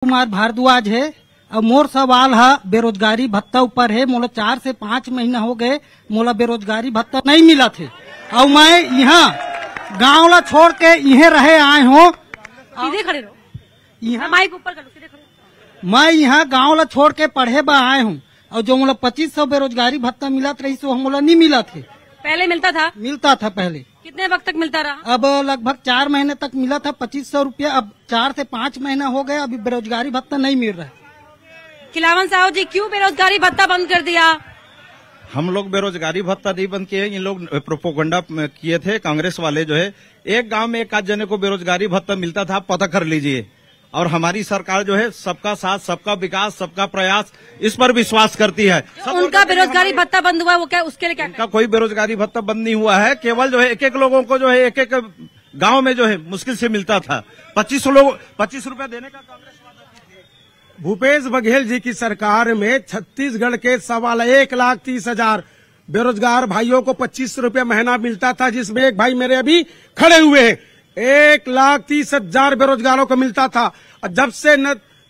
कुमार भारद्वाज है और मोर सवाल है बेरोजगारी भत्ता ऊपर है। मोला 4 से 5 महीना हो गए, मोला बेरोजगारी भत्ता नहीं मिला थे और मैं यहाँ गाँव ला छोड़ के यहीं रहे आए हूँ। सीधे खड़े रहो, यहाँ माइक ऊपर कर लो, सीधे खड़े रहो। मैं यहाँ गाँव ला छोड़ के पढ़े बा आए हूँ और जो मोला 2500 बेरोजगारी भत्ता मिला रही सो मोला नहीं मिला थे। पहले मिलता था? मिलता था पहले। कितने वक्त तक मिलता रहा? अब लगभग 4 महीने तक मिला था 2500 रुपया। अब 4 से 5 महीना हो गए, अभी बेरोजगारी भत्ता नहीं मिल रहा है। खिलावन साहब जी, क्यों बेरोजगारी भत्ता बंद कर दिया? हम लोग बेरोजगारी भत्ता नहीं बंद किए, इन लोग प्रोपोगंडा किए थे। कांग्रेस वाले जो है, एक गांव में एक आध जने को बेरोजगारी भत्ता मिलता था, पता कर लीजिए। और हमारी सरकार जो है सबका साथ, सबका विकास, सबका प्रयास, इस पर विश्वास करती है। उनका बेरोजगारी भत्ता बंद हुआ, वो क्या उसके लिए क्या? उनका कोई बेरोजगारी भत्ता बंद नहीं हुआ है। केवल जो है एक एक लोगों को जो है एक एक गांव में जो है मुश्किल से मिलता था। 25 रुपया देने का कांग्रेस भूपेश बघेल जी की सरकार में छत्तीसगढ़ के 1,30,30,000 बेरोजगार भाइयों को 25 रुपया महीना मिलता था, जिसमें एक भाई मेरे अभी खड़े हुए हैं। 1,30,000 बेरोजगारों को मिलता था। और जब से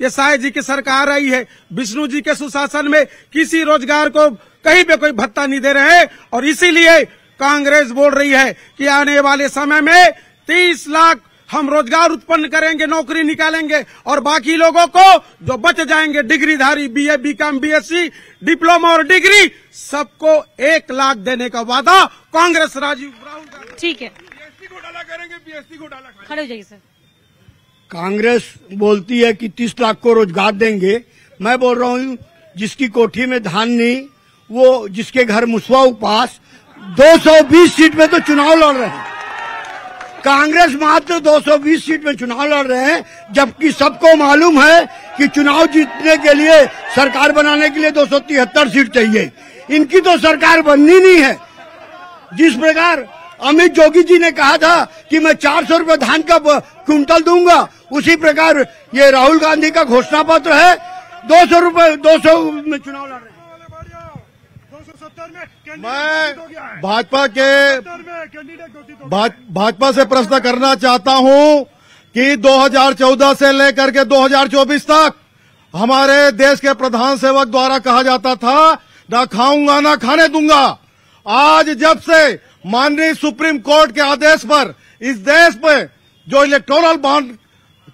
ये साय जी की सरकार आई है, विष्णु जी के सुशासन में किसी रोजगार को कहीं पे कोई भत्ता नहीं दे रहे हैं। और इसीलिए कांग्रेस बोल रही है कि आने वाले समय में 30 लाख हम रोजगार उत्पन्न करेंगे, नौकरी निकालेंगे और बाकी लोगों को जो बच जाएंगे डिग्रीधारी, बीए, बीकॉम, बीएससी, डिप्लोमा और डिग्री, सबको 1 लाख देने का वादा कांग्रेस राहुल गांधी। ठीक है, बीएससी घोटाला करेंगे, बीएससी घोटाला। खड़े हो जाइए सर। कांग्रेस बोलती है कि 30 लाख को रोजगार देंगे। मैं बोल रहा हूँ जिसकी कोठी में धान नहीं, वो जिसके घर मुसवा उपास, 220 सीट में तो चुनाव लड़ रहे हैं। कांग्रेस मात्र 220 सीट में चुनाव लड़ रहे हैं, जबकि सबको मालूम है कि चुनाव जीतने के लिए, सरकार बनाने के लिए 273 सीट चाहिए। इनकी तो सरकार बननी नहीं है। जिस प्रकार अमित जोगी जी ने कहा था कि मैं 400 रुपये धान का क्विंटल दूंगा, उसी प्रकार ये राहुल गांधी का घोषणा पत्र है। 200 में चुनाव लड़ रहे हैं। मैं भाजपा से प्रश्न करना चाहता हूं कि 2014 से लेकर के 2024 तक हमारे देश के प्रधान सेवक द्वारा कहा जाता था, ना खाऊंगा ना खाने दूंगा। आज जब से माननीय सुप्रीम कोर्ट के आदेश पर इस देश में जो इलेक्टोरल बॉन्ड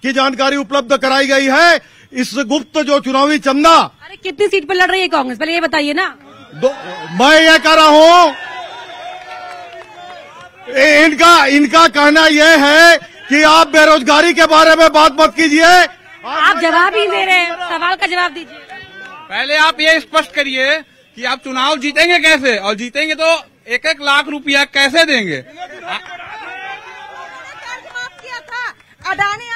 की जानकारी उपलब्ध कराई गई है, इस गुप्त जो चुनावी चंदा। अरे कितनी सीट पर लड़ रही है कांग्रेस, पहले ये बताइए ना। मैं ये कह रहा हूं, इनका कहना यह है कि आप बेरोजगारी के बारे में बात मत कीजिए। आप जवाब ही दे रहे हैं, सवाल का जवाब दीजिए। पहले आप ये स्पष्ट करिए कि आप चुनाव जीतेंगे कैसे, और जीतेंगे तो 1-1 लाख रुपया कैसे देंगे। अडानी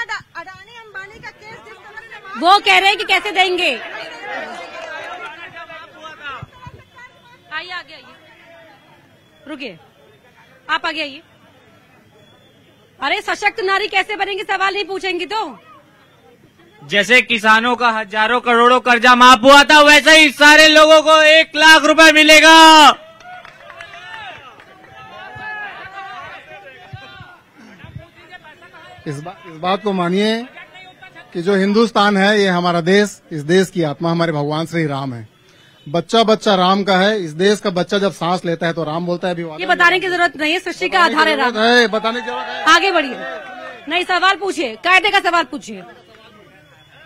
अंबानी का केस जिस तरह से वो कह रहे हैं कि कैसे देंगे। आइए आगे आइए, रुकिए, आप आगे आइए। अरे सशक्त नारी कैसे बनेंगी, सवाल नहीं पूछेंगी तो? जैसे किसानों का हजारों करोड़ों कर्जा माफ हुआ था, वैसे ही सारे लोगों को 1 लाख रुपए मिलेगा। इस बात को मानिए कि जो हिंदुस्तान है ये हमारा देश, इस देश की आत्मा हमारे भगवान श्री राम है। बच्चा बच्चा राम का है। इस देश का बच्चा जब सांस लेता है तो राम बोलता है। ये बताने की जरूरत नहीं है, सृष्टि का आधार है राम। बताने की जरूरत है। आगे बढ़िए, नहीं सवाल पूछिए, कायदे का सवाल पूछिए।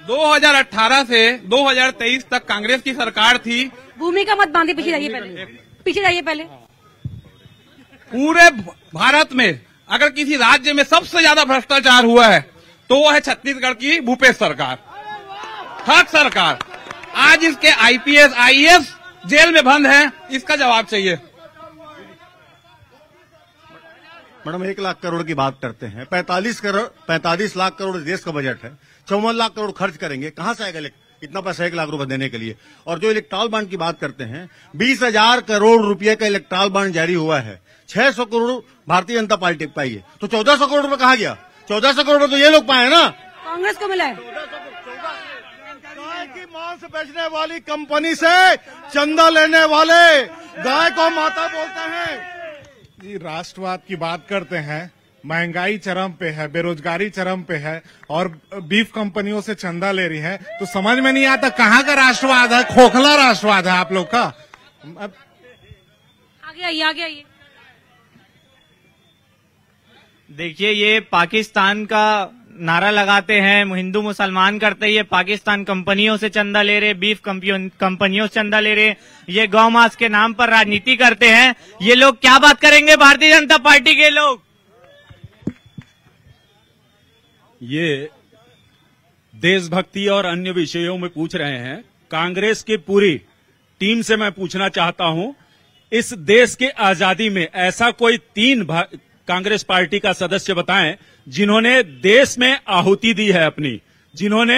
2018 से 2023 तक कांग्रेस की सरकार थी। भूमिका मत बांधिए, पीछे जाइए पहले, पीछे जाइए पहले। पूरे भारत में अगर किसी राज्य में सबसे ज्यादा भ्रष्टाचार हुआ है तो वो है छत्तीसगढ़ की भूपेश सरकार, ठग सरकार। आज इसके आईपीएस आईएएस जेल में बंद हैं, इसका जवाब चाहिए। मैडम 1 लाख करोड़ की बात करते हैं, 45 लाख करोड़ देश का बजट है, 54 लाख करोड़ खर्च करेंगे, कहां से आएगा इतना पैसा 1 लाख रुपए देने के लिए? और जो इलेक्ट्रॉल बॉन्ड की बात करते हैं, 20,000 करोड़ रुपए का इलेक्ट्रॉल बॉन्ड जारी हुआ है। 600 करोड़ भारतीय जनता पार्टी पाई है, तो 1400 करोड़ रुपए कहाँ गया? 1400 करोड़ तो ये लोग पाए ना, कांग्रेस को मिला है। गाय की मांस बेचने वाली कंपनी से चंदा लेने वाले गाय को माता बोलते हैं। राष्ट्रवाद की बात करते हैं, महंगाई चरम पे है, बेरोजगारी चरम पे है और बीफ कंपनियों से चंदा ले रही है, तो समझ में नहीं आता कहाँ का राष्ट्रवाद है, खोखला राष्ट्रवाद है आप लोग का। आगे आइए। देखिए, ये पाकिस्तान का नारा लगाते हैं, हिंदू मुसलमान करते हैं, ये पाकिस्तान कंपनियों से चंदा ले रहे, बीफ कंपनियों से चंदा ले रहे, ये गौ मांस के नाम पर राजनीति करते हैं। ये लोग क्या बात करेंगे भारतीय जनता पार्टी के लोग? ये देशभक्ति और अन्य विषयों में पूछ रहे हैं। कांग्रेस की पूरी टीम से मैं पूछना चाहता हूं, इस देश के आजादी में ऐसा कोई 3 कांग्रेस पार्टी का सदस्य बताएं जिन्होंने देश में आहुति दी है अपनी, जिन्होंने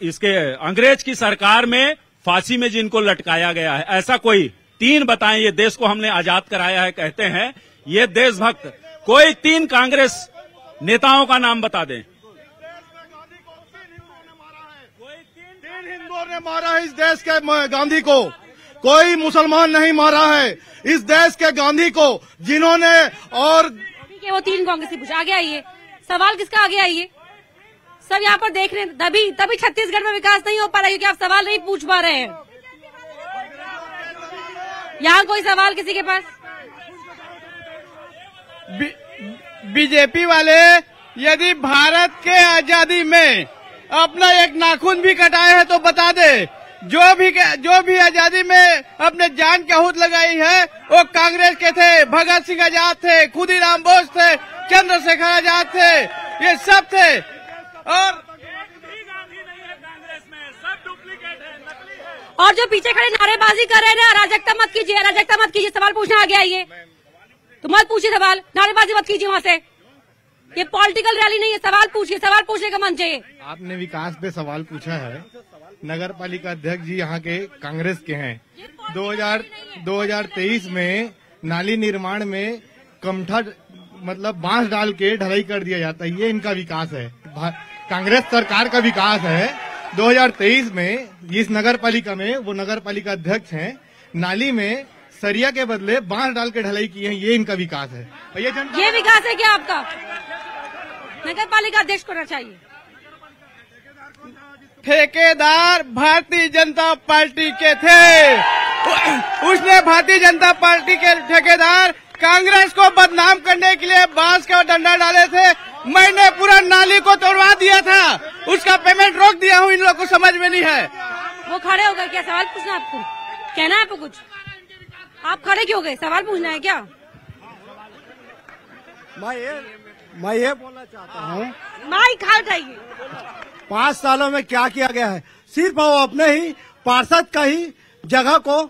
इसके अंग्रेज की सरकार में फांसी में जिनको लटकाया गया है, ऐसा कोई 3 बताएं। ये देश को हमने आजाद कराया है कहते हैं ये देशभक्त, कोई 3 कांग्रेस नेताओं का नाम बता दें। कोई 3 हिंदुओं ने मारा है इस देश के गांधी को, कोई मुसलमान नहीं मारा है इस देश के गांधी को, जिन्होंने और वो 3 कांग्रेसी पूछा। आगे आइए, सवाल किसका? आगे आइए, सब यहाँ पर देख रहे हैं। तभी छत्तीसगढ़ में विकास नहीं हो पा रहा है क्योंकि आप सवाल नहीं पूछ पा रहे हैं। यहाँ कोई सवाल किसी के पास? बीजेपी वाले यदि भारत के आजादी में अपना एक नाखून भी कटाए हैं तो बता दे। जो भी आजादी में अपने जान की आहूत लगाई है वो कांग्रेस के थे। भगत सिंह आजाद थे, खुदीराम बोस थे, चंद्रशेखर आजाद थे, ये सब थे। और जो पीछे खड़े नारेबाजी कर रहे हैं ना, अराजकता मत कीजिए, अराजकता मत कीजिए। सवाल पूछना आगे आइए, तो मत पूछिए सवाल, नारेबाजी मत कीजिए वहाँ से। ये पॉलिटिकल रैली नहीं है, सवाल पूछिए, सवाल पूछने का मन चाहिए। आपने विकास पे सवाल पूछा है। नगर पालिका अध्यक्ष जी यहाँ के कांग्रेस के हैं। 2023 में नाली निर्माण में कमठा मतलब बांस डाल के ढलाई कर दिया जाता है, ये इनका विकास है, कांग्रेस सरकार का विकास है। 2023 में इस नगर पालिका में वो नगर पालिका अध्यक्ष हैं, नाली में सरिया के बदले बांस डाल के ढलाई की है, ये इनका विकास है। ये विकास है क्या आपका? नगर पालिका अध्यक्ष होना चाहिए। ठेकेदार भारतीय जनता पार्टी के थे, उसने भारतीय जनता पार्टी के ठेकेदार कांग्रेस को बदनाम करने के लिए बांस का डंडा डाले थे। मैंने पूरा नाली को तोड़वा दिया था, उसका पेमेंट रोक दिया हूँ। इन लोगों को समझ में नहीं है। वो खड़े हो गए क्या? सवाल पूछना आपको, कहना है आपको कुछ? आप खड़े क्यों गए? सवाल पूछना है क्या? मैं ये बोलना चाहता हूँ, माइक हटाइए। 5 सालों में क्या किया गया है? सिर्फ वो अपने ही पार्षद का ही जगह को